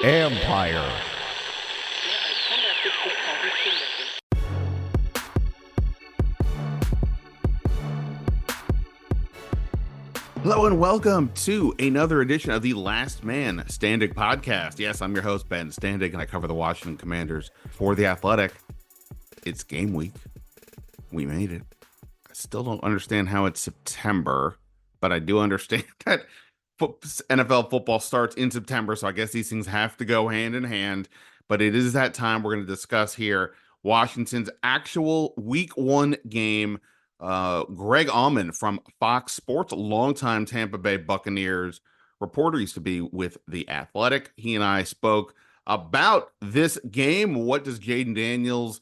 Empire. Hello and welcome to another edition of the Last Man Standig podcast. Yes, I'm your host, Ben Standig, and I cover the Washington Commanders for The Athletic. It's game week. We made it. I still don't understand how it's September, but I do understand that NFL football starts in September, so I guess these things have to go hand in hand. But it is that time we're going to discuss here Washington's actual week one game. Greg Auman from Fox Sports, a longtime Tampa Bay Buccaneers reporter, used to be with The Athletic. He and I spoke about this game. What does Jaden Daniels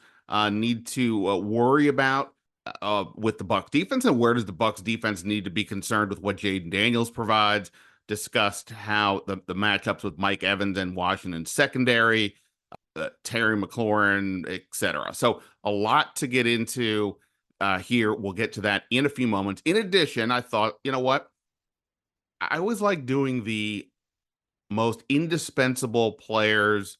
need to worry about with the Bucs defense, and where does the Bucs defense need to be concerned with what Jaden Daniels provides? Discussed how the matchups with Mike Evans and Washington secondary, Terry McLaurin, etc. So a lot to get into here. We'll get to that in a few moments. In addition, I thought, you know what? I always like doing the most indispensable players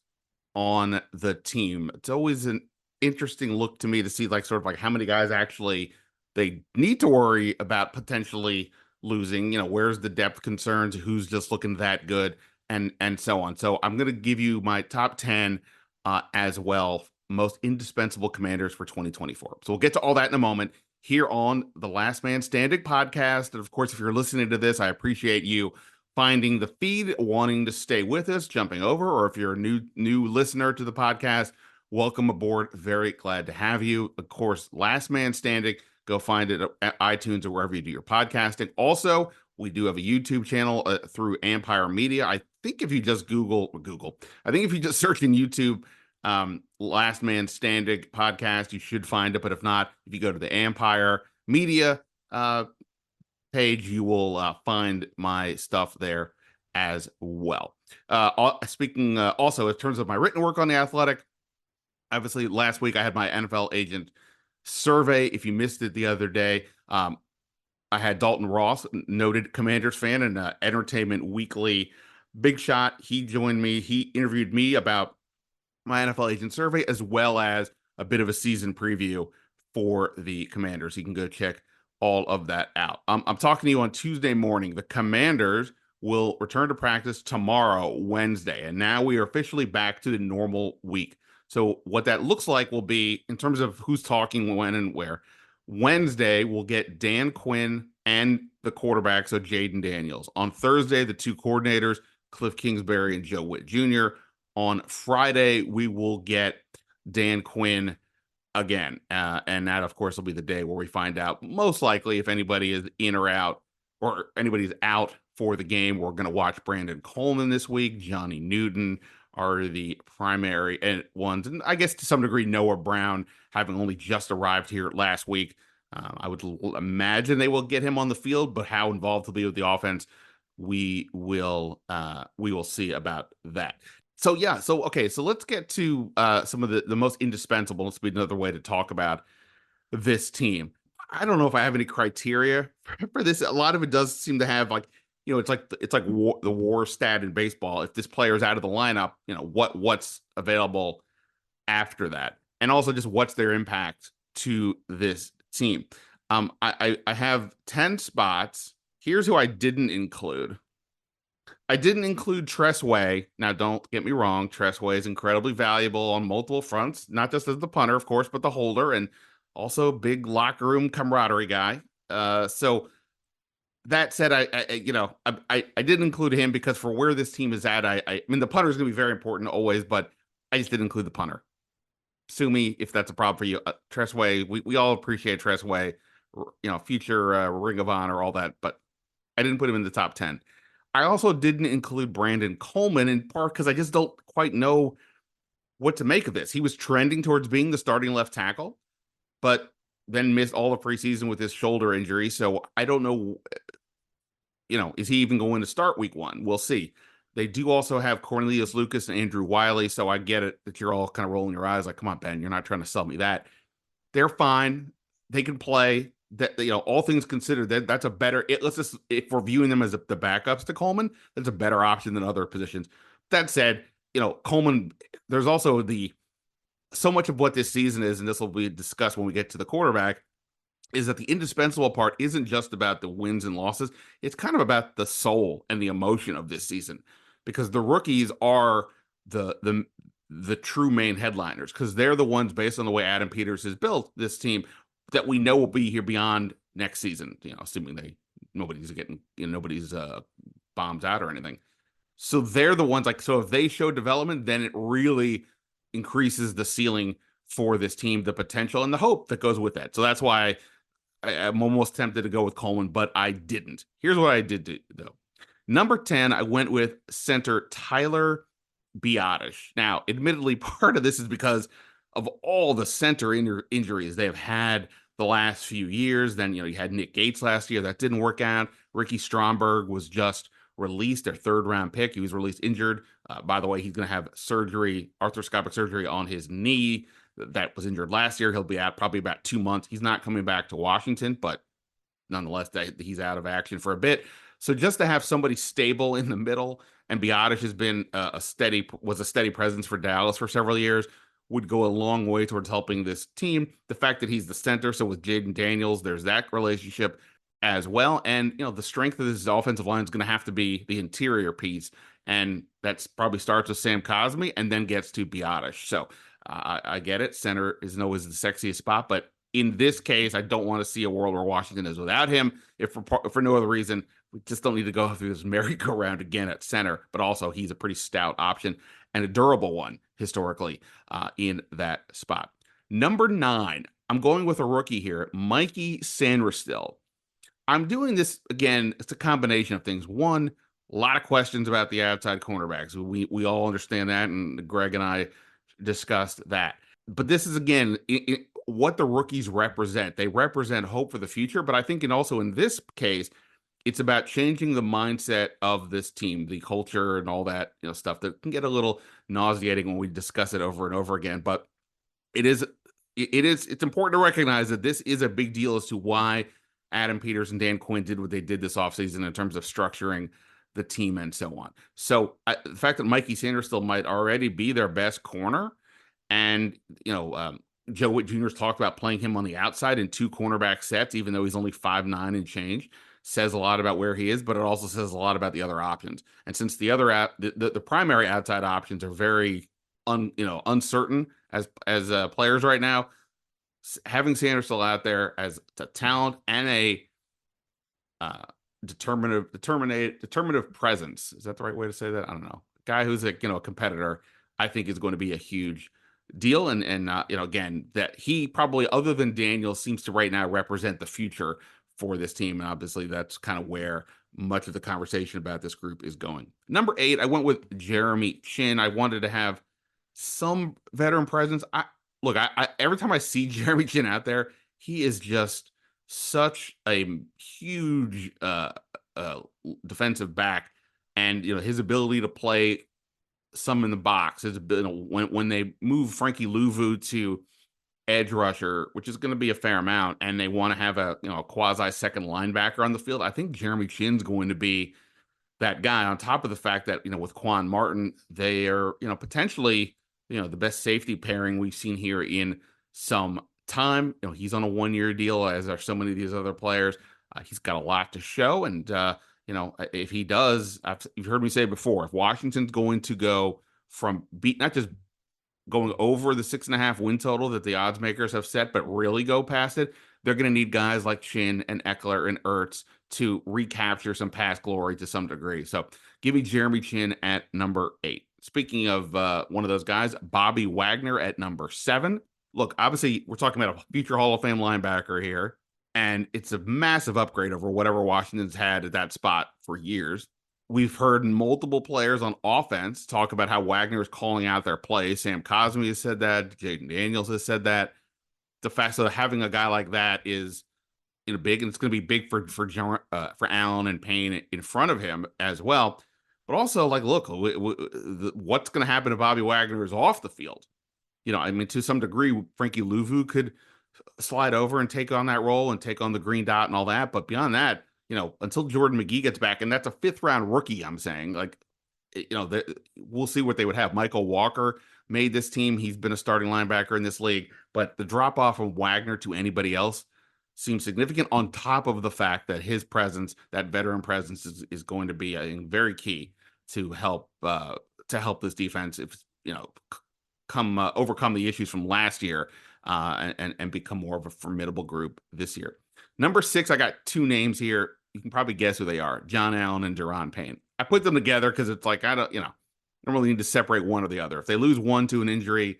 on the team. It's always an interesting look to me to see like how many guys actually they need to worry about potentially losing. You know, where's the depth concerns, who's just looking that good, and so on. So I'm going to give you my top 10 as well, most indispensable Commanders for 2024. So we'll get to all that in a moment here on the Last Man Standing podcast. And of course, if you're listening to this, I appreciate you finding the feed, wanting to stay with us, jumping over, or if you're a new listener to the podcast, welcome aboard. Very glad to have you. Of course, Last Man Standing, go find it at iTunes or wherever you do your podcasting. Also, we do have a YouTube channel through Empire Media. I think if you just I think if you just search in YouTube, Last Man Standing podcast, you should find it. But if not, if you go to the Empire Media page, you will find my stuff there as well. Speaking also in terms of my written work on The Athletic, obviously last week I had my NFL agent survey. If you missed it the other day, I had Dalton Ross, noted Commanders fan and Entertainment Weekly big shot. He joined me. He interviewed me about my NFL agent survey, as well as a bit of a season preview for the Commanders. You can go check all of that out. I'm talking to you on Tuesday morning. The Commanders will return to practice tomorrow, Wednesday, and now we are officially back to the normal week. So what that looks like will be, in terms of who's talking when and where, Wednesday we'll get Dan Quinn and the quarterback, so Jaden Daniels. On Thursday, the two coordinators, Cliff Kingsbury and Joe Witt Jr. On Friday, we will get Dan Quinn again. And that, of course, will be the day where we find out most likely if anybody is in or out, or anybody's out for the game. We're going to watch Brandon Coleman this week. Johnny Newton are the primary ones. And I guess to some degree, Noah Brown, having only just arrived here last week. I would imagine they will get him on the field, but how involved he'll be with the offense, we will see about that. So yeah, so let's get to some of the most indispensable. Let's be another way to talk about this team. I don't know if I have any criteria for this. A lot of it does seem to have it's like the WAR stat in baseball. If this player is out of the lineup, what's available after that, and also just what's their impact to this team. I have 10 spots. Here's who I didn't include. I didn't include Tress Way. Now, don't get me wrong. Tress Way is incredibly valuable on multiple fronts, not just as the punter, of course, but the holder, and also a big locker room camaraderie guy. So that said, I didn't include him because for where this team is at, I mean, the punter is going to be very important always, but I just didn't include the punter. Sue me if that's a problem for you. Tress Way, we all appreciate Tress Way, future Ring of Honor, all that, but I didn't put him in the top 10. I also didn't include Brandon Coleman, in part because I just don't quite know what to make of this. He was trending towards being the starting left tackle, but then missed all the preseason with his shoulder injury. So I don't know, is he even going to start week one? We'll see. They do also have Cornelius Lucas and Andrew Wiley, so I get it that you're all kind of rolling your eyes like, come on, Ben, you're not trying to sell me that. They're fine. They can play. that, all things considered, that's a better. Let's just, if we're viewing them as the backups to Coleman, that's a better option than other positions. That said, Coleman. There's also so much of what this season is, and this will be discussed when we get to the quarterback, is that the indispensable part isn't just about the wins and losses. It's kind of about the soul and the emotion of this season, because the rookies are the true main headliners, because they're the ones, based on the way Adam Peters has built this team, that we know will be here beyond next season. Assuming nobody's getting nobody's bombs out or anything. So they're the ones, so if they show development, then it really increases the ceiling for this team, the potential and the hope that goes with that. So that's why I'm almost tempted to go with Coleman, but I didn't. Here's what I did do, though. Number 10, I went with center Tyler Biadasz. Now, admittedly, part of this is because of all the center injuries they have had the last few years. Then, you had Nick Gates last year. That didn't work out. Ricky Stromberg was just released, their third-round pick. He was released injured. By the way, he's going to have arthroscopic surgery on his knee that was injured last year. He'll be out probably about 2 months. He's not coming back to Washington, but nonetheless, he's out of action for a bit. So just to have somebody stable in the middle, and Biadasz has been a steady presence for Dallas for several years, would go a long way towards helping this team. The fact that he's the center, so with Jaden Daniels, there's that relationship as well. And, the strength of this offensive line is going to have to be the interior piece. And that's probably starts with Sam Cosmi and then gets to Biadasz. So I get it. Center isn't always the sexiest spot, but in this case, I don't want to see a world where Washington is without him. If for no other reason, we just don't need to go through this merry-go-round again at center. But also, he's a pretty stout option and a durable one historically in that spot. Number 9, I'm going with a rookie here, Mikey Sanderstill. I'm doing this again. It's a combination of things. One, a lot of questions about the outside cornerbacks. We all understand that, and Greg and I discussed that. But this is, again, what the rookies represent. They represent hope for the future, but I think also in this case, it's about changing the mindset of this team, the culture and all that stuff that can get a little nauseating when we discuss it over and over again. But it's important to recognize that this is a big deal as to why Adam Peters and Dan Quinn did what they did this offseason in terms of structuring the team and so on. So the fact that Mikey Sanderstill might already be their best corner, and Joe Witt Jr. has talked about playing him on the outside in 2 cornerback sets, even though he's only 5'9" and change, says a lot about where he is, but it also says a lot about the other options. And since the primary outside options are very uncertain as players right now, having Sanderstill out there as a talent and a determinative presence, is that the right way to say that? I don't know. Guy who's a competitor, I think is going to be a huge deal. And again, that he probably, other than Daniel, seems to right now represent the future for this team. And obviously that's kind of where much of the conversation about this group is going. Number 8, I went with Jeremy Chin. I wanted to have some veteran presence. Look, every time I see Jeremy Chin out there, he is just such a huge defensive back, and his ability to play some in the box is when they move Frankie Louvu to edge rusher, which is going to be a fair amount, and they want to have a quasi second linebacker on the field. I think Jeremy Chin's going to be that guy. On top of the fact that with Quan Martin, they are potentially the best safety pairing we've seen here in some time. He's on a 1-year deal, as are so many of these other players. He's got a lot to show, and if he does, you've heard me say it before, if Washington's going to go from not just going over the 6.5 win total that the odds makers have set, but really go past it, they're going to need guys like Chin and Eckler and Ertz to recapture some past glory to some degree. So give me Jeremy Chin at number 8. Speaking of one of those guys, Bobby Wagner at number 7. Look, obviously, we're talking about a future Hall of Fame linebacker here, and it's a massive upgrade over whatever Washington's had at that spot for years. We've heard multiple players on offense talk about how Wagner is calling out their plays. Sam Cosmi has said that. Jaden Daniels has said that. The fact that having a guy like that is big, and it's going to be big for Allen and Payne in front of him as well. But also, look, what's going to happen to Bobby Wagner is off the field. To some degree, Frankie Louvu could slide over and take on that role and take on the green dot and all that. But beyond that, until Jordan McGee gets back, and that's a 5th-round rookie, I'm saying, like, we'll see what they would have. Michael Walker made this team. He's been a starting linebacker in this league, but the drop off from Wagner to anybody else seems significant, on top of the fact that his presence, that veteran presence, is going to be, I think, very key to help this defense, if come overcome the issues from last year, and become more of a formidable group this year. Number 6, I got 2 names here. You can probably guess who they are: John Allen and Daron Payne. I put them together because it's like, I don't really need to separate one or the other. If they lose one to an injury,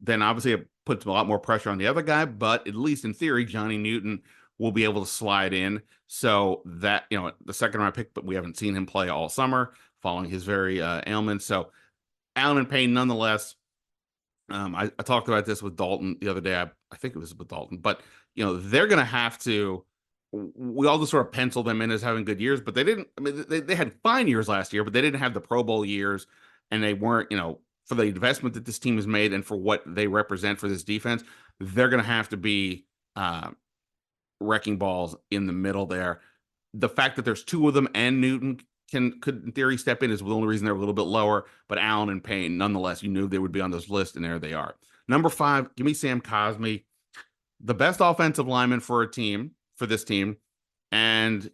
then obviously it puts a lot more pressure on the other guy. But at least in theory, Johnny Newton will be able to slide in. So that, the second round pick, but we haven't seen him play all summer following his very ailments. So Allen and Payne, nonetheless. I talked about this with Dalton the other day. I think it was with Dalton, but they're going to have to. We all just sort of pencil them in as having good years, but they didn't. I mean, they had fine years last year, but they didn't have the Pro Bowl years, and they weren't. For the investment that this team has made and for what they represent for this defense, they're going to have to be wrecking balls in the middle there. The fact that there's 2 of them and Newton could in theory step in is the only reason they're a little bit lower, but Allen and Payne, nonetheless, you knew they would be on this list, and there they are. Number 5, give me Sam Cosmi, the best offensive lineman for this team. And,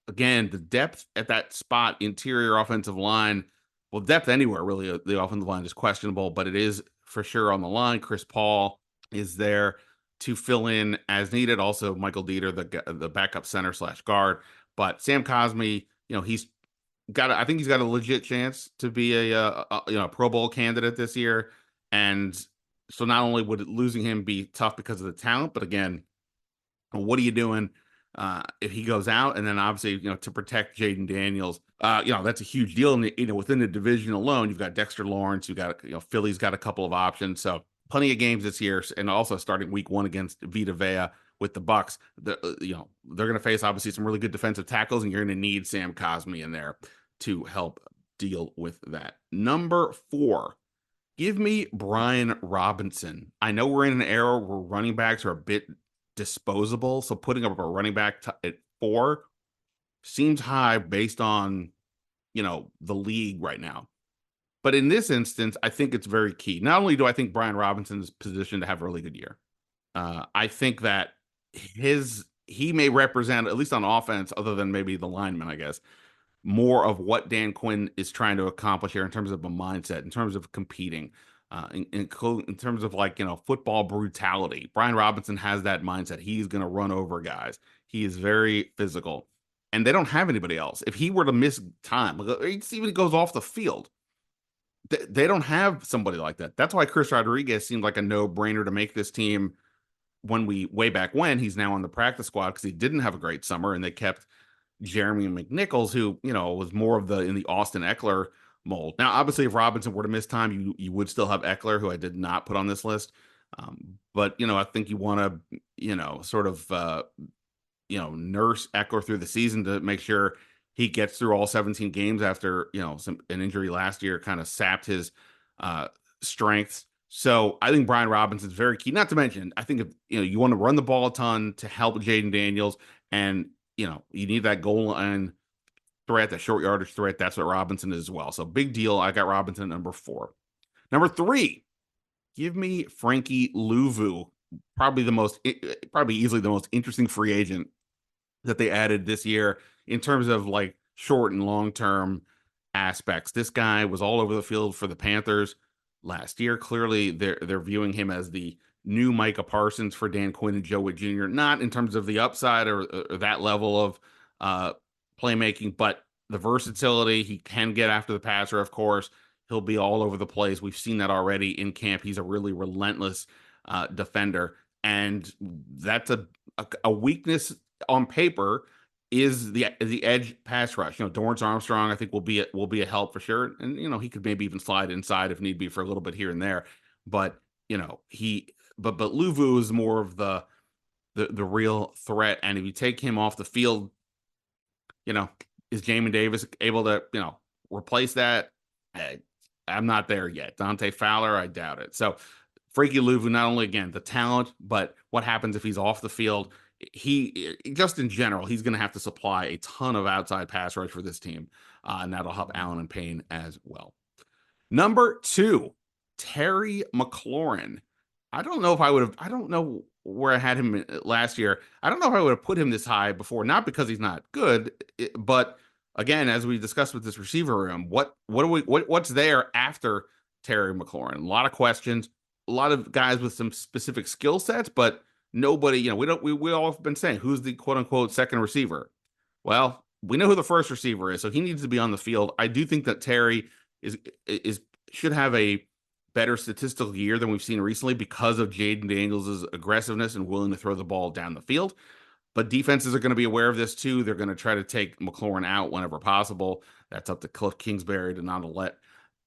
again, the depth at that spot, interior offensive line, well, depth anywhere, really, the offensive line is questionable, but it is for sure on the line. Chris Paul is there to fill in as needed. Also, Michael Dieter, the backup center / guard. But Sam Cosmi, I think he's got a legit chance to be a Pro Bowl candidate this year. And so not only would losing him be tough because of the talent, but again, what are you doing if he goes out? And then obviously, to protect Jaden Daniels, that's a huge deal. And within the division alone, you've got Dexter Lawrence, you've got, Philly's got a couple of options. So plenty of games this year, and also starting week 1 against Vita Vea with the Bucs. They're going to face obviously some really good defensive tackles, and you're going to need Sam Cosmi in there to help deal with that. Number 4, give me Brian Robinson. I know we're in an era where running backs are a bit disposable, so putting up a running back at 4 seems high based on the league right now. But in this instance, I think it's very key. Not only do I think Brian Robinson is positioned to have a really good year, I think that he may represent, at least on offense, other than maybe the lineman, I guess, more of what Dan Quinn is trying to accomplish here in terms of a mindset, in terms of competing, in terms of football brutality. Brian Robinson has that mindset. He's going to run over guys. He is very physical, and they don't have anybody else. If he were to miss time, even goes off the field, they don't have somebody like that. That's why Chris Rodriguez seemed like a no-brainer to make this team way back when. He's now on the practice squad because he didn't have a great summer, and they kept Jeremy McNichols, who, was more of in the Austin Eckler mold. Now, obviously, if Robinson were to miss time, you would still have Eckler, who I did not put on this list. But, I think you want to, sort of, nurse Eckler through the season to make sure he gets through all 17 games after, an injury last year kind of sapped his strengths. So I think Brian Robinson is very key. Not to mention, I think if you want to run the ball a ton to help Jaden Daniels, and you need that goal line threat, that short yardage threat. That's what Robinson is as well. So big deal. I got Robinson at number 4. Number 3, give me Frankie Louvu, probably easily the most interesting free agent that they added this year in terms of short and long-term aspects. This guy was all over the field for the Panthers last year. Clearly, they're viewing him as the new Micah Parsons for Dan Quinn and Joe Witt Jr., not in terms of the upside or that level of playmaking, but the versatility. He can get after the passer, of course. He'll be all over the place. We've seen that already in camp. He's a really relentless defender, and that's a weakness on paper is the edge pass rush. Dorrance Armstrong, I think, will be a help for sure, and he could maybe even slide inside if need be for a little bit here and there. But but Louvu is more of the real threat, and if you take him off the field, is Jamin Davis able to replace that? I'm not there yet. Dante Fowler, I doubt it. So Frankie Louvu, not only, again, the talent, but what happens if he's off the field. He just in general, he's going to have to supply a ton of outside pass rush for this team, and that'll help Allen and Payne as well. Number 2, Terry McLaurin. I don't know if I would have, I don't know where I had him last year. I don't know if I would have put him this high before, not because he's not good, but again, as we discussed with this receiver room, what's there after Terry McLaurin? A lot of questions, a lot of guys with some specific skill sets, but nobody, we all have been saying, who's the quote unquote second receiver? Well, we know who the first receiver is, so he needs to be on the field. I do think that Terry should have a better statistical year than we've seen recently because of Jaden Daniels' aggressiveness and willing to throw the ball down the field. But defenses are going to be aware of this too. They're going to try to take McLaurin out whenever possible. That's up to Cliff Kingsbury to not let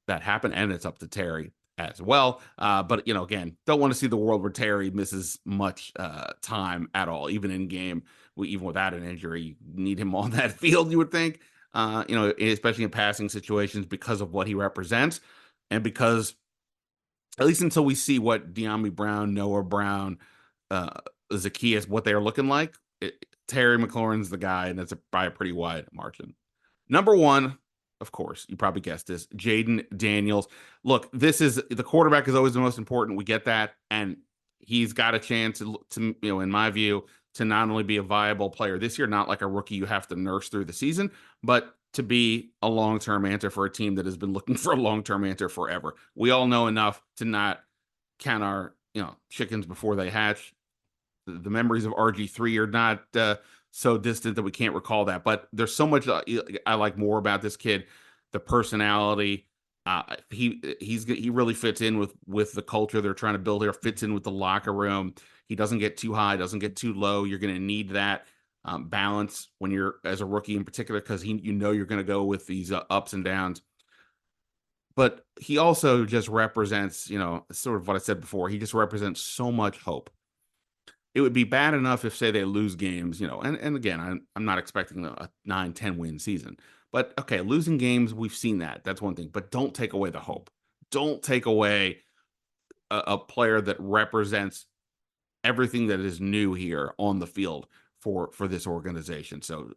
that happen, and it's up to Terry as well. But, again, don't want to see the world where Terry misses much time at all, even in game, even without an injury. You need him on that field, you would think, especially in passing situations because of what he represents and because, at least until we see what De'Ami Brown, Noah Brown, Zacchaeus, what they're looking like, Terry McLaurin's the guy, and that's by a pretty wide margin. Number 1, of course, you probably guessed this, Jaden Daniels. Look, the quarterback is always the most important. We get that, and he's got a chance to in my view, to not only be a viable player this year, not like a rookie you have to nurse through the season, but to be a long-term answer for a team that has been looking for a long-term answer forever. We all know enough to not count our chickens before they hatch. The memories of RG3 are not so distant that we can't recall that. But there's so much I like more about this kid, the personality. He really fits in with the culture they're trying to build here, fits in with the locker room. He doesn't get too high, doesn't get too low. You're going to need that balance when you're as a rookie in particular, because you're going to go with these ups and downs. But he also just represents, sort of what I said before. He just represents so much hope. It would be bad enough if, say, they lose games, and again, I'm not expecting a 9-10 win season. But, okay, losing games, we've seen that. That's one thing. But don't take away the hope. Don't take away a player that represents everything that is new here on the field for this organization. So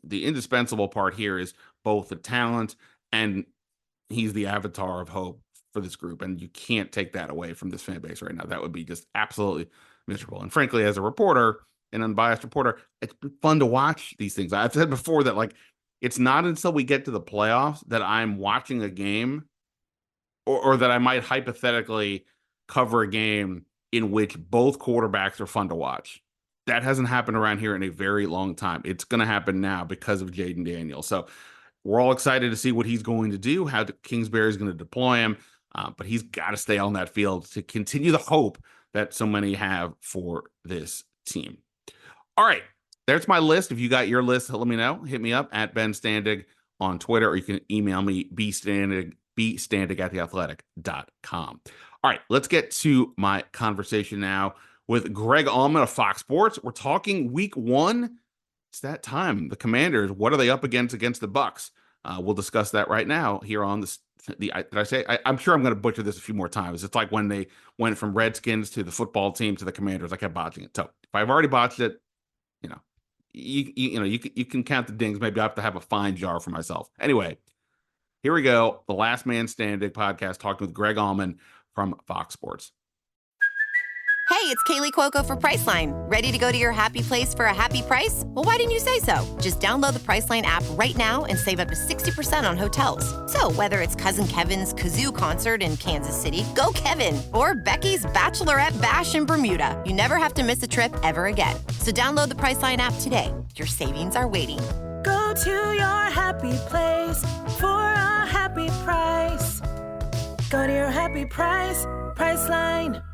the indispensable part here is both the talent, and he's the avatar of hope for this group. And you can't take that away from this fan base right now. That would be just absolutely miserable. And frankly, as a reporter, an unbiased reporter, it's fun to watch these things. I've said before that, like, it's not until we get to the playoffs that I'm watching a game or that I might hypothetically cover a game in which both quarterbacks are fun to watch. That hasn't happened around here in a very long time. It's going to happen now because of Jaden Daniels. So we're all excited to see what he's going to do, how Kingsbury is going to deploy him, but he's got to stay on that field to continue the hope that so many have for this team. All right, there's my list. If you got your list, let me know. Hit me up at Ben Standig on Twitter, or you can email me bstandig@theathletic.com. All right, let's get to my conversation now with Greg Auman of Fox Sports. We're talking week 1. It's that time. The Commanders, what are they up against the Bucs? We'll discuss that right now here on did I say? I'm sure I'm going to butcher this a few more times. It's like when they went from Redskins to the football team to the Commanders. I kept botching it. So if I've already botched it, you can count the dings. Maybe I have to have a fine jar for myself. Anyway, here we go. The Last Man Standing podcast, talking with Greg Auman from Fox Sports. Hey, it's Kaylee Cuoco for Priceline. Ready to go to your happy place for a happy price? Well, why didn't you say so? Just download the Priceline app right now and save up to 60% on hotels. So whether it's Cousin Kevin's Kazoo Concert in Kansas City, go Kevin, or Becky's Bachelorette Bash in Bermuda, you never have to miss a trip ever again. So download the Priceline app today. Your savings are waiting. Go to your happy place for a happy price. Go to your happy price, Priceline.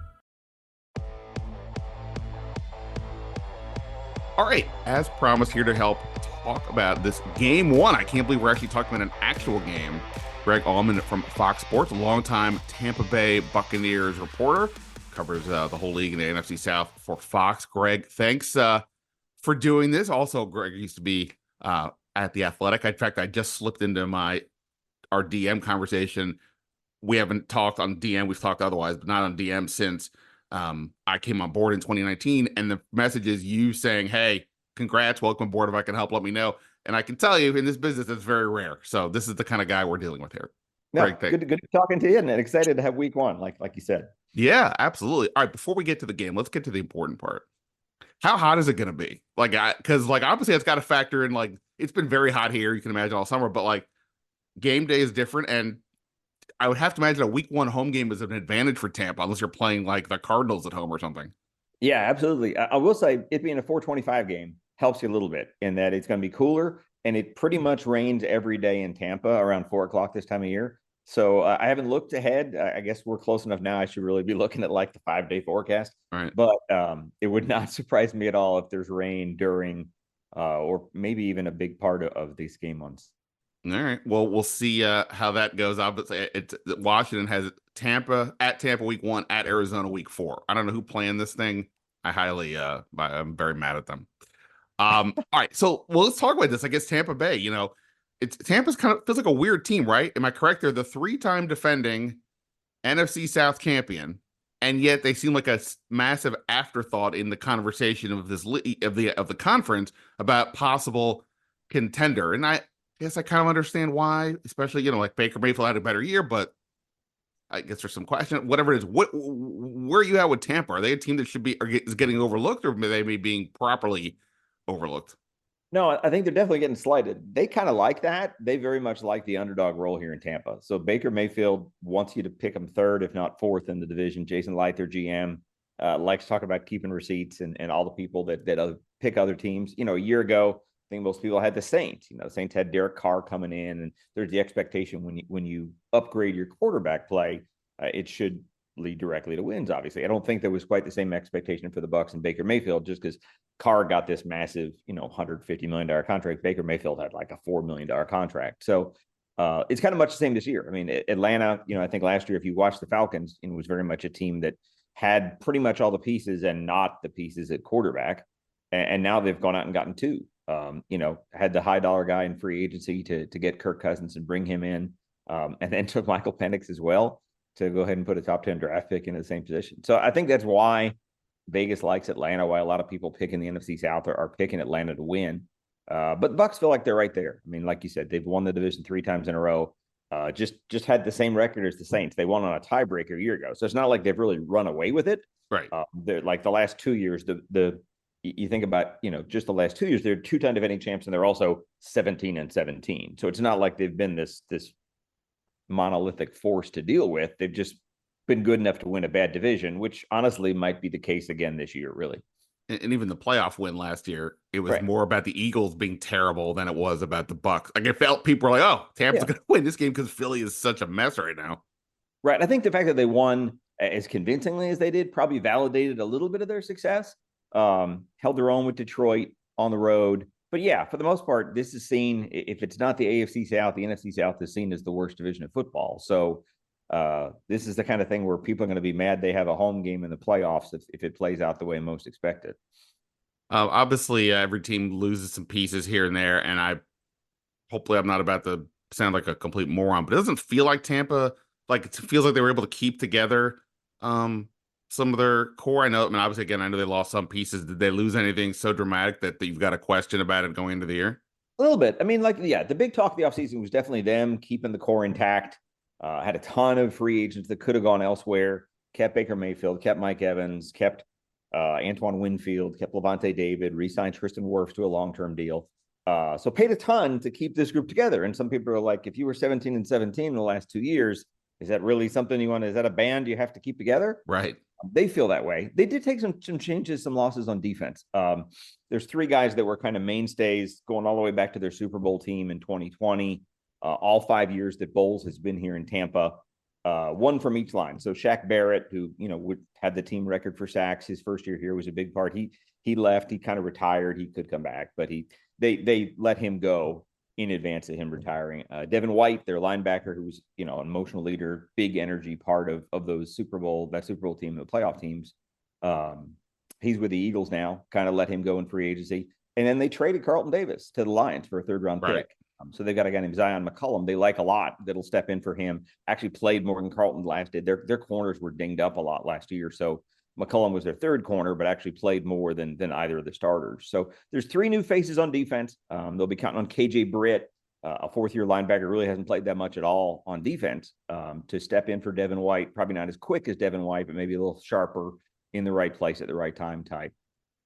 All right, as promised, here to help talk about this game 1. I can't believe we're actually talking about an actual game. Greg Auman from Fox Sports, a longtime Tampa Bay Buccaneers reporter, covers the whole league in the NFC South for Fox. Greg, thanks for doing this. Also, Greg used to be at The Athletic. In fact, I just slipped into our DM conversation we haven't talked on DM. We've talked otherwise, but not on DM since I came on board in 2019. And the message is you saying, "Hey, congrats, welcome aboard. If I can help, let me know." And I can tell you, in this business, it's very rare. So this is the kind of guy we're dealing with here. No, good talking to you, and excited to have week one, like you said. Yeah, absolutely. All right, before we get to the game, let's get to the important part. How hot is it going to be? Because obviously it's got to factor in, it's been very hot here. You can imagine all summer, but game day is different. And I would have to imagine a week one home game is an advantage for Tampa, unless you're playing the Cardinals at home or something. Yeah, absolutely. I will say it being a 425 game helps you a little bit in that it's going to be cooler, and it pretty much rains every day in Tampa around 4:00 this time of year. So I haven't looked ahead. I guess we're close enough now. I should really be looking at the 5-day forecast. All right. But it would not surprise me at all if there's rain during or maybe even a big part of these game months. All right. Well, we'll see how that goes. Obviously, Washington has Tampa week 1, at Arizona week 4. I don't know who planned this thing. I'm very mad at them. All right. So, let's talk about this. I guess Tampa Bay, Tampa's kind of feels like a weird team, right? Am I correct? They're the 3-time defending NFC South champion, and yet they seem like a massive afterthought in the conversation of this of the conference about possible contender. And I guess I kind of understand why, especially Baker Mayfield had a better year, but I guess there's some question. Whatever it is, where are you at with Tampa? Are they a team that is getting overlooked, or are they being properly overlooked? No, I think they're definitely getting slighted. They kind of like that. They very much like the underdog role here in Tampa. So Baker Mayfield wants you to pick them third, if not fourth in the division. Jason Light, their GM, likes to talk about keeping receipts and all the people that pick other teams. A year ago, I think most people had the Saints. The Saints had Derek Carr coming in, and there's the expectation when you upgrade your quarterback play, it should lead directly to wins. Obviously, I don't think there was quite the same expectation for the Bucs and Baker Mayfield, just because Carr got this massive, $150 million contract. Baker Mayfield had a $4 million contract. So it's kind of much the same this year. I mean, Atlanta, I think last year, if you watched the Falcons, it was very much a team that had pretty much all the pieces and not the pieces at quarterback. And now they've gone out and gotten two. Had the high dollar guy in free agency to get Kirk Cousins and bring him in, and then took Michael Penix as well to go ahead and put a top 10 draft pick in the same position. So I think that's why Vegas likes Atlanta, why a lot of people picking the NFC South are picking Atlanta to win. But the Bucs feel like they're right there. I mean, like you said, they've won the division 3 times in a row. Just had the same record as the Saints. They won on a tiebreaker a year ago. So it's not like they've really run away with it. Right. They're like the last 2 years, you think about, just the last 2 years, they're 2-time defending champs, and they're also 17-17. So it's not like they've been this monolithic force to deal with. They've just been good enough to win a bad division, which honestly might be the case again this year, really. And even the playoff win last year, it was more about the Eagles being terrible than it was about the Bucs. I felt people were like, "Oh, Tampa's going to win this game because Philly is such a mess right now." Right. I think the fact that they won as convincingly as they did probably validated a little bit of their success. Held their own with Detroit on the road. But yeah, for the most part, this is seen, if it's not the AFC South, the NFC South is seen as the worst division of football. So this is the kind of thing where people are going to be mad they have a home game in the playoffs if it plays out the way most expected. Obviously, every team loses some pieces here and there, and hopefully I'm not about to sound like a complete moron, but it doesn't feel like Tampa, it feels like they were able to keep together some of their core. I know they lost some pieces. Did they lose anything so dramatic that you've got a question about it going into the year? A little bit. I mean, the big talk of the offseason was definitely them keeping the core intact. Had a ton of free agents that could have gone elsewhere. Kept Baker Mayfield, kept Mike Evans, kept Antoine Winfield, kept Levante David, re-signed Tristan Wirfs to a long-term deal. So paid a ton to keep this group together. And some people are like, if you were 17-17 in the last 2 years, is that really something is that a band you have to keep together? Right. They feel that way. They did take some changes, some losses on defense. There's 3 guys that were kind of mainstays going all the way back to their Super Bowl team in 2020. All 5 years that Bowles has been here in Tampa, 1 from each line. So Shaq Barrett, who, had the team record for sacks, his first year here was a big part. He left, he kind of retired. He could come back, but they let him go in advance of him retiring. Devin White, their linebacker, who was, an emotional leader, big energy part of those Super Bowl team, the playoff teams. He's with the Eagles now, kind of let him go in free agency. And then they traded Carlton Davis to the Lions for a 3rd-round pick. So they've got a guy named Zion McCollum they like a lot that'll step in for him. Actually played more than Carlton last did. Their corners were dinged up a lot last year. So McCollum was their third corner, but actually played more than either of the starters. So there's 3 new faces on defense. They'll be counting on KJ Britt, a fourth-year linebacker, really hasn't played that much at all on defense, to step in for Devin White. Probably not as quick as Devin White, but maybe a little sharper, in the right place at the right time type.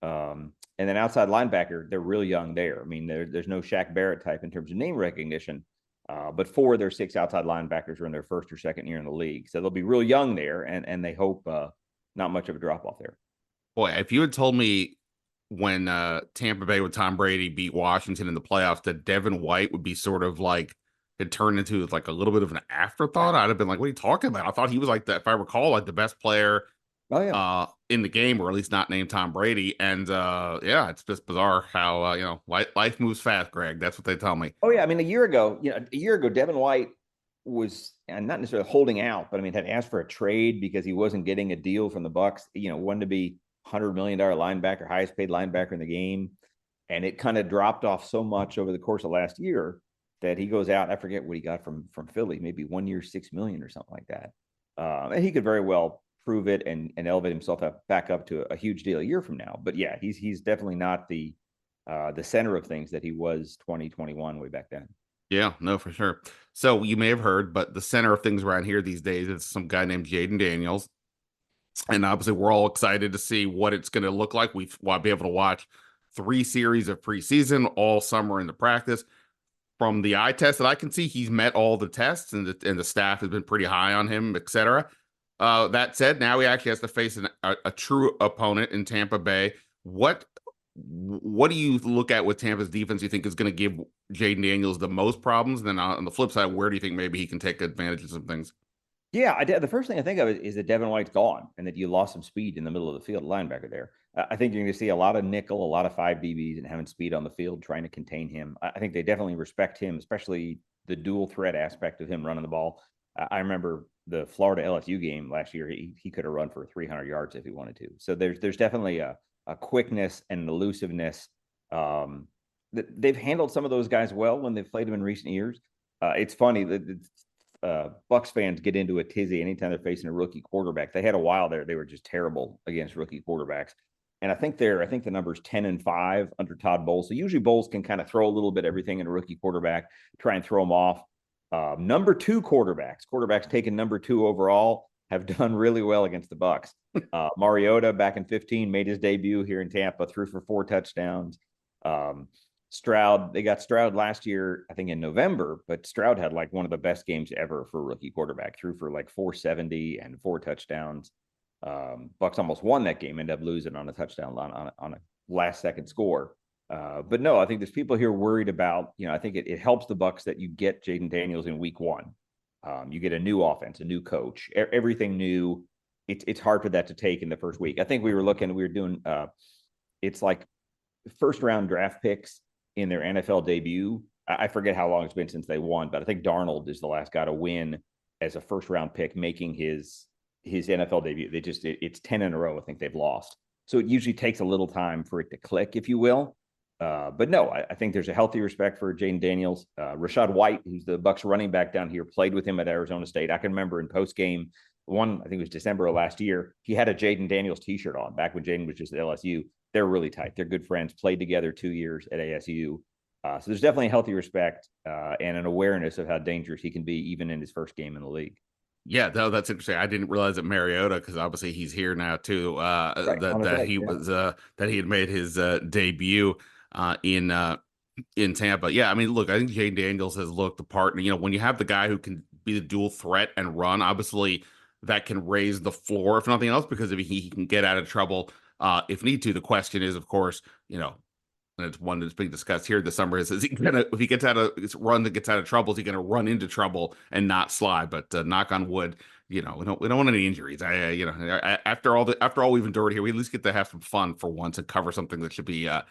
And then outside linebacker, they're real young there. I mean, there's no Shaq Barrett type in terms of name recognition, but 4 of their 6 outside linebackers are in their first or second year in the league. So they'll be real young there, and they hope not much of a drop-off there. Boy, if you had told me when Tampa Bay with Tom Brady beat Washington in the playoffs that Devin White would be sort of like, it turned into like a little bit of an afterthought, I'd have been like, what are you talking about? I thought he was like, if I recall, like the best player in the game, or at least not named Tom Brady. And yeah, it's just bizarre how life moves fast, Greg. That's what they tell me. Oh yeah, I mean, a year ago, Devin White was not necessarily holding out, but I mean, had asked for a trade because he wasn't getting a deal from the Bucs. Wanted to be $100 million linebacker, highest paid linebacker in the game, and it kind of dropped off so much over the course of last year that he goes out. I forget what he got from Philly, maybe 1 year, $6 million or something like that. And he could very well prove it and elevate himself back up to a huge deal a year from now. But yeah, he's definitely not the center of things that he was 2021 way back then. Yeah, no, for sure. So you may have heard, but the center of things around here these days is some guy named Jaden Daniels. And obviously we're all excited to see what it's going to look like. We'll be able to watch 3 series of preseason all summer into practice. From the eye test that I can see, he's met all the tests, and the staff has been pretty high on him, etc. That said, now he actually has to face a true opponent in Tampa Bay. What do you look at with Tampa's defense you think is going to give Jaden Daniels the most problems? And then on the flip side, where do you think maybe he can take advantage of some things? Yeah, the first thing I think of is that Devin White's gone and that you lost some speed in the middle of the field, linebacker there. I think you're going to see a lot of nickel, a lot of 5 DBs and having speed on the field, trying to contain him. I think they definitely respect him, especially the dual threat aspect of him running the ball. I remember the Florida LSU game last year. He could have run for 300 yards if he wanted to. So there's definitely a quickness and an elusiveness. They've handled some of those guys well when they've played them in recent years. It's funny that Bucs fans get into a tizzy anytime they're facing a rookie quarterback. They had a while there; they were just terrible against rookie quarterbacks. And I think the number's 10-5 under Todd Bowles. So usually Bowles can kind of throw a little bit of everything in a rookie quarterback, try and throw them off. Number 2 quarterbacks taken number 2 overall, have done really well against the Bucs. Mariota back in 2015 made his debut here in Tampa, threw for 4 touchdowns. Stroud, they got Stroud last year, I think in November, but Stroud had like one of the best games ever for a rookie quarterback, threw for like 470 and 4 touchdowns. Bucs almost won that game, ended up losing on a touchdown on a last second score. But no, I think there's people here worried about, I think it helps the Bucs that you get Jaden Daniels in week 1. You get a new offense, a new coach, everything new. It's hard for that to take in the first week. I think we were doing, it's like first round draft picks in their NFL debut. I forget how long it's been since they won, but I think Darnold is the last guy to win as a first round pick, making his NFL debut. It's 10 in a row. I think they've lost. So it usually takes a little time for it to click, if you will. But no, I think there's a healthy respect for Jaden Daniels. Rashad White, who's the Bucs running back down here, played with him at Arizona State. I can remember in post game, I think it was December of last year, he had a Jaden Daniels t-shirt on back when Jaden was just at LSU. They're really tight. They're good friends, played together 2 years at ASU. So there's definitely a healthy respect and an awareness of how dangerous he can be even in his first game in the league. Yeah, no, that's interesting. I didn't realize that Mariota, because obviously he's here now too. That he had made his debut in Tampa. Yeah, I mean, look, I think Jaden Daniels has looked the part. When you have the guy who can be the dual threat and run, obviously that can raise the floor, if nothing else, because if he can get out of trouble if need to. The question is, of course, and it's one that's being discussed here this summer, is he gonna, if he gets out of run that gets out of trouble, is he going to run into trouble and not slide? But knock on wood, we don't want any injuries. After all we've endured here, we at least get to have some fun for once and cover something that should be a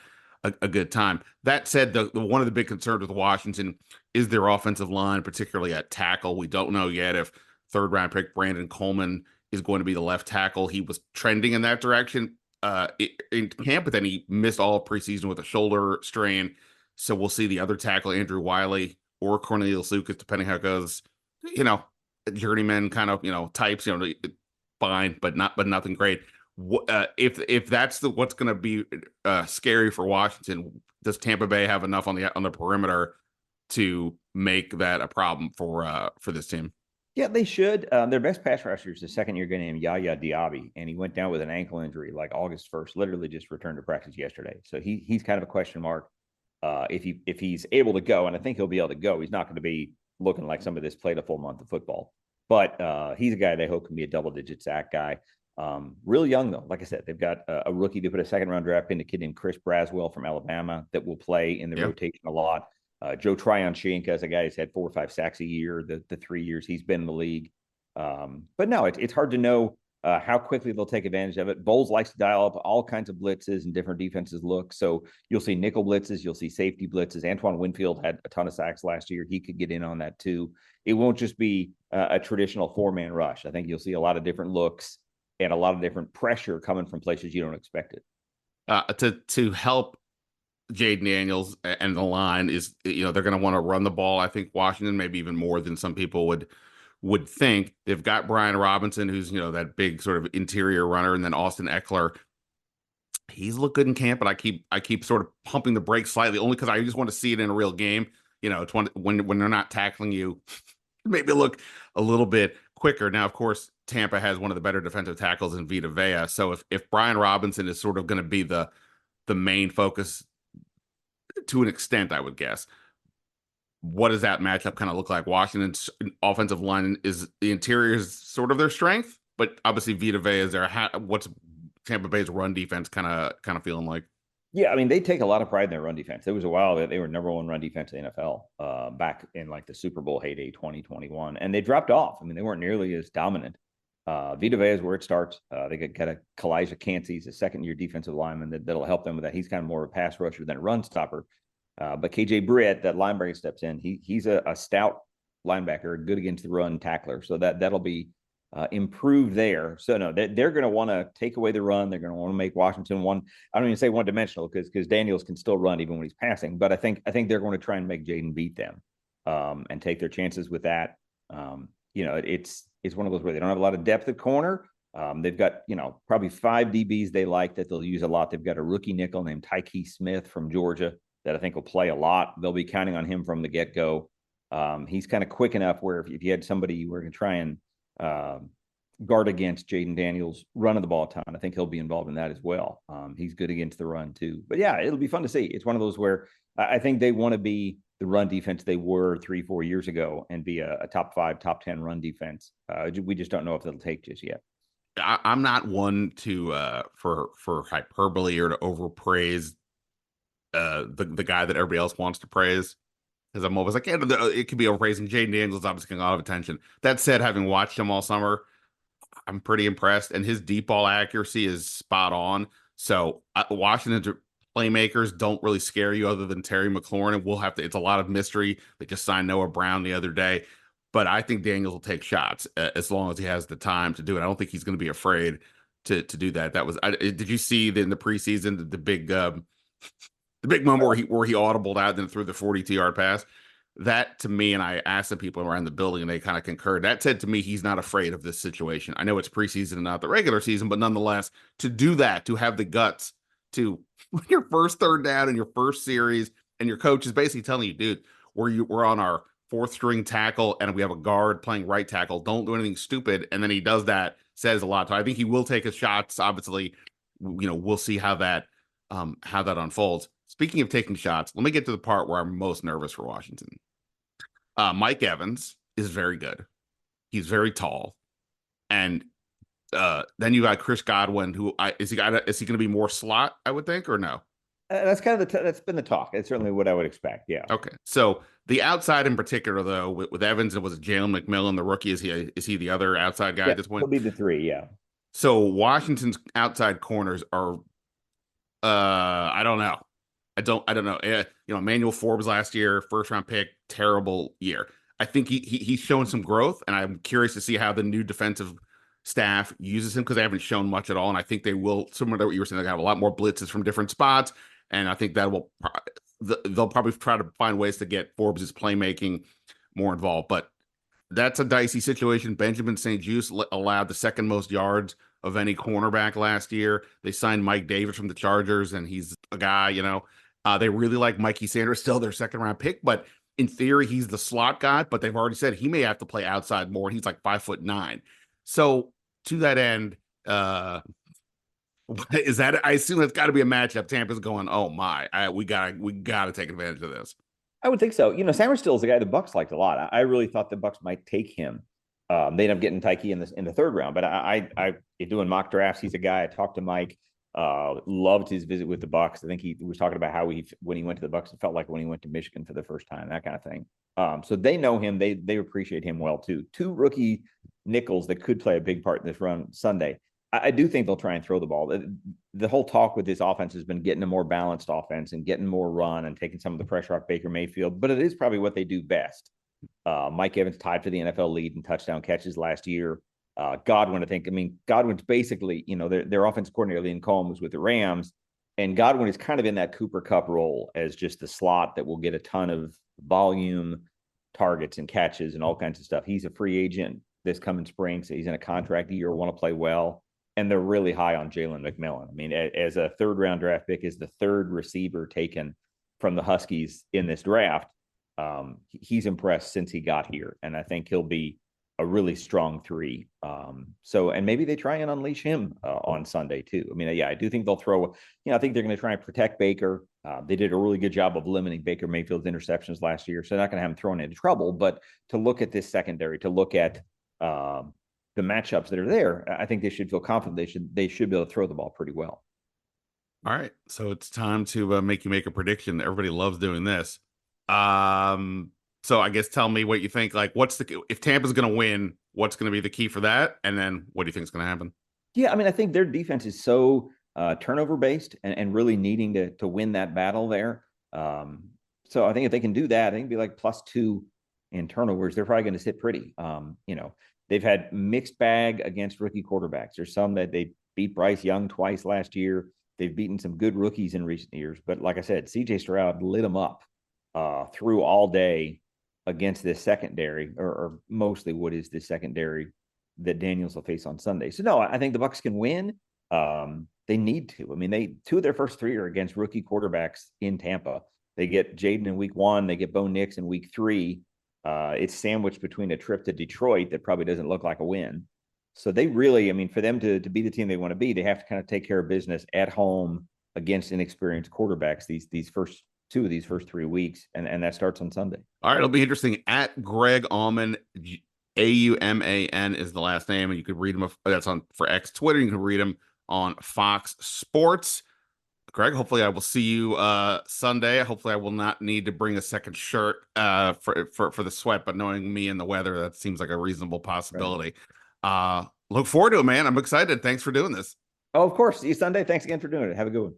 good time. That said, one of the big concerns with Washington is their offensive line, particularly at tackle. We don't know yet if 3rd round pick Brandon Coleman is going to be the left tackle. He was trending in that direction in camp, but then he missed all preseason with a shoulder strain. So we'll see the other tackle, Andrew Wiley or Cornelius Lucas, depending how it goes. Journeyman kind of types. Fine, but nothing great. If that's what's going to be scary for Washington, does Tampa Bay have enough on the perimeter to make that a problem for this team? Yeah, they should. Their best pass rusher is the second-year guy named Yaya Diaby, and he went down with an ankle injury like August 1st. Literally just returned to practice yesterday, so he's kind of a question mark. If he's able to go, and I think he'll be able to go, he's not going to be looking like somebody that's played a full month of football. But he's a guy they hope can be a double-digit sack guy. Real young, though. Like I said, they've got a rookie. They put a second-round draft pick, a kid named Chris Braswell from Alabama that will play in the rotation a lot. Joe Tryon-Shoyinka is a guy who's had 4 or 5 sacks a year the 3 years he's been in the league. But no, it's hard to know how quickly they'll take advantage of it. Bowles likes to dial up all kinds of blitzes and different defenses look. So you'll see nickel blitzes, you'll see safety blitzes. Antoine Winfield had a ton of sacks last year. He could get in on that too. It won't just be a traditional 4-man rush. I think you'll see a lot of different looks and a lot of different pressure coming from places you don't expect it. To help Jaden Daniels and the line is, they're going to want to run the ball. I think Washington, maybe even more than some people would think. They've got Brian Robinson, who's, that big sort of interior runner, and then Austin Eckler. He's looked good in camp, but I keep sort of pumping the brakes slightly, only because I just want to see it in a real game. It's when they're not tackling you, maybe look a little bit quicker. Now, of course, Tampa has one of the better defensive tackles in Vita Vea. So if Brian Robinson is sort of going to be the main focus to an extent, I would guess, what does that matchup kind of look like? Washington's offensive line is the interior is sort of their strength, but obviously Vita Vea is there. What's Tampa Bay's run defense kind of feeling like? Yeah, I mean, they take a lot of pride in their run defense. There was a while that they were number 1 run defense in the NFL back in like the Super Bowl heyday 2021, and they dropped off. I mean, they weren't nearly as dominant. Vita Vea is where it starts. They got a Kalijah Cansey, he's a second-year defensive lineman that'll help them with that. He's kind of more of a pass rusher than a run stopper. But KJ Britt, that linebacker steps in. He's a stout linebacker, good against the run tackler. So that'll be improved there. So no, they're going to want to take away the run. They're going to want to make Washington I don't even say one-dimensional because Daniels can still run even when he's passing. But I think they're going to try and make Jaden beat them and take their chances with that. It's one of those where they don't have a lot of depth at corner. They've got, probably 5 DBs they like that they'll use a lot. They've got a rookie nickel named Tyke Smith from Georgia that I think will play a lot. They'll be counting on him from the get-go. He's kind of quick enough where if you had somebody you were going to try and guard against Jaden Daniels running the ball a ton, I think he'll be involved in that as well. He's good against the run too. But yeah, it'll be fun to see. It's one of those where I think they want to be the run defense they were 3-4 years ago and be a top 5, top 10 run defense. We just don't know if it'll take just yet. I'm not one to for hyperbole or to overpraise the guy that everybody else wants to praise, because I'm always like, yeah, it could be overpraising. Jaden Daniels obviously getting a lot of attention. That said, having watched him all summer, I'm pretty impressed, and his deep ball accuracy is spot on. So Washington's playmakers don't really scare you other than Terry McLaurin, and it's a lot of mystery. They just signed Noah Brown the other day, but I think Daniels will take shots as long as he has the time to do it. I don't think he's going to be afraid to do that. Did you see in the preseason the big moment where he audibled out and then threw the 42-yard pass? That to me, and I asked the people around the building and they kind of concurred, that said to me he's not afraid of this situation. I know it's preseason and not the regular season, but nonetheless, to do that, to have the guts to your first third down in your first series, and your coach is basically telling you, dude, we're on our 4th string tackle and we have a guard playing right tackle. Don't do anything stupid. And then he does that, says a lot. So I think he will take his shots. Obviously, we'll see how that unfolds. Speaking of taking shots, let me get to the part where I'm most nervous for Washington. Mike Evans is very good. He's very tall. And then you got Chris Godwin, who is he going to be more slot, I would think, or no? That's kind of that's been the talk. It's certainly what I would expect. Yeah. Okay. So the outside in particular, though, with Evans, it was Jalen McMillan, the rookie. Is he the other outside guy at this point? He'll be the 3. Yeah. So Washington's outside corners are, I don't know. I don't know. Emmanuel Forbes last year, 1st-round pick, terrible year. I think he's shown some growth, and I'm curious to see how the new defensive staff uses him, because they haven't shown much at all. And I think they will, similar to what you were saying, they have a lot more blitzes from different spots. And I think that will they'll probably try to find ways to get Forbes' playmaking more involved. But that's a dicey situation. Benjamin St-Juste allowed the second most yards of any cornerback last year. They signed Mike Davis from the Chargers, and he's a guy, they really like Mikey Sanders, still their second round pick, but in theory, he's the slot guy, but they've already said he may have to play outside more. He's like 5'9". So to that end, is that, I assume that's got to be a matchup. Tampa's going, oh my, we gotta take advantage of this. I would think so. Samerstill is a guy the Bucs liked a lot. I really thought the Bucs might take him. They ended up getting Tyke in the third round, but I doing mock drafts. He's a guy. I talked to Mike. Loved his visit with the Bucs. I think he was talking about how when he went to the Bucs, it felt like when he went to Michigan for the first time, that kind of thing. So they know him. They appreciate him well too. Two rookie nickels that could play a big part in this run Sunday. I do think they'll try and throw the ball. The whole talk with this offense has been getting a more balanced offense and getting more run and taking some of the pressure off Baker Mayfield, but it is probably what they do best. Mike Evans tied for the NFL lead in touchdown catches last year. Godwin's basically, their offensive coordinator, Liam Cohen, was with the Rams, and Godwin is kind of in that Cooper Kupp role as just the slot that will get a ton of volume, targets and catches and all kinds of stuff. He's a free agent this coming spring, so he's in a contract year, want to play well. And they're really high on Jalen McMillan. I mean, as a third-round draft pick, is the third receiver taken from the Huskies in this draft. He's impressed since he got here, and I think he'll be a really strong 3. And maybe they try and unleash him on Sunday too. I mean, I do think they'll throw. I think they're going to try and protect Baker. They did a really good job of limiting Baker Mayfield's interceptions last year, so they're not going to have him thrown into trouble. But to look at this secondary, to look at the matchups that are there, I think they should feel confident they should be able to throw the ball pretty well. All right, so it's time to make a prediction. Everybody loves doing this. So I guess tell me what you think. Like, if Tampa's going to win, what's going to be the key for that? And then what do you think is going to happen? Yeah, I mean, I think their defense is so turnover based and really needing to win that battle there. So I think if they can do that, I think it'd be like +2 in turnovers. They're probably going to sit pretty. They've had mixed bag against rookie quarterbacks. There's some that they beat Bryce Young twice last year. They've beaten some good rookies in recent years. But like I said, CJ Stroud lit them up through all day against this secondary, or mostly what is this secondary that Daniels will face on Sunday. So no, I think the Bucs can win. They need to. I mean, 2 of their first 3 are against rookie quarterbacks in Tampa. They get Jaden in week 1. They get Bo Nix in week 3. It's sandwiched between a trip to Detroit that probably doesn't look like a win. So they really, for them to be the team they want to be, they have to kind of take care of business at home against inexperienced quarterbacks these first 2 of these first 3 weeks, and that starts on Sunday. All right, it'll be interesting. At Greg Auman, Auman is the last name, and you could read him. That's on for X Twitter. You can read him on Fox Sports. Greg, hopefully I will see you Sunday. Hopefully I will not need to bring a second shirt for the sweat, but knowing me and the weather, that seems like a reasonable possibility. Right. Look forward to it, man. I'm excited. Thanks for doing this. Oh, of course. See you Sunday. Thanks again for doing it. Have a good one.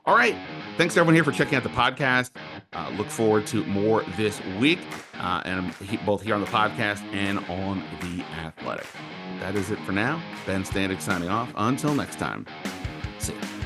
All right. Thanks to everyone here for checking out the podcast. Look forward to more this week, and both here on the podcast and on The Athletic. That is it for now. Ben Standig signing off. Until next time. See you.